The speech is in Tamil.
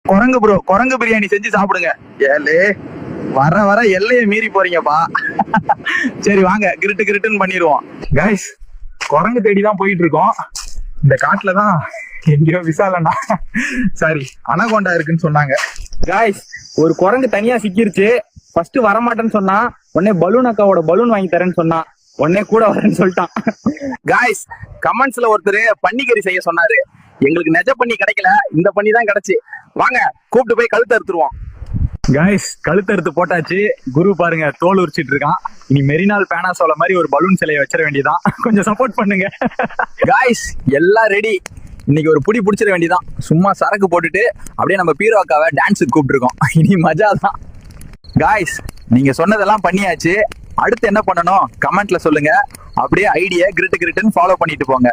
குரங்கு ப்ரோ, குரங்கு பிரியாணி செஞ்சு சாப்பிடுங்க. ஏலே வர வர எல்லையை மீறி போறீங்கப்பா. சரி வாங்க கிரிட்டு கிரிட்டுன்னு பண்ணிடுவோம். கைஸ், குரங்கு தேடி தான் போயிட்டு இருக்கோம். இந்த காட்டுல தான் எங்கேயோ விசாலண்ணா சாரி அனகோண்டா இருக்குன்னு சொன்னாங்க. கைஸ், ஒரு குரங்கு தனியா சிக்கிருச்சு. ஃபர்ஸ்ட் வரமாட்டேன்னு சொன்னா, உடனே பலூன் அக்காவோட பலூன் வாங்கி தரேன்னு சொன்னா, உடனே கூட வரேன்னு சொல்லிட்டான். கைஸ், கமெண்ட்ஸ்ல ஒருத்தர் பன்னிக்கறி செய்ய சொன்னாரு. எங்களுக்கு நெஜ பண்ணி கிடைக்கல, இந்த பண்ணி தான் கிடைச்சு. வாங்க கூப்பிட்டு போய் கழுத்து அறுத்துருவோம். கைஸ், கழுத்தறுத்து போட்டாச்சு. குரு பாருங்க தோல் உரிச்சிட்டு இருக்கான். இனி மெரினால் பேனாசோல மாதிரி ஒரு பலூன் சிலையை வச்சிட வேண்டியதான். கொஞ்சம் சப்போர்ட் பண்ணுங்க. கைஸ், எல்லாம் ரெடி. இன்னைக்கு ஒரு புடி பிடிச்சிட வேண்டியதான். சும்மா சரக்கு போட்டுட்டு அப்படியே நம்ம பீரோக்காவை டான்ஸுக்கு கூப்பிட்டு இருக்கோம். இனி மஜா தான். கைஸ், நீங்க சொன்னதெல்லாம் பண்ணியாச்சு. அடுத்து என்ன பண்ணணும் கமெண்ட்ல சொல்லுங்க. அப்படியே ஐடியா கிரிட்டு கிரிட்டுன்னு ஃபாலோ பண்ணிட்டு போங்க.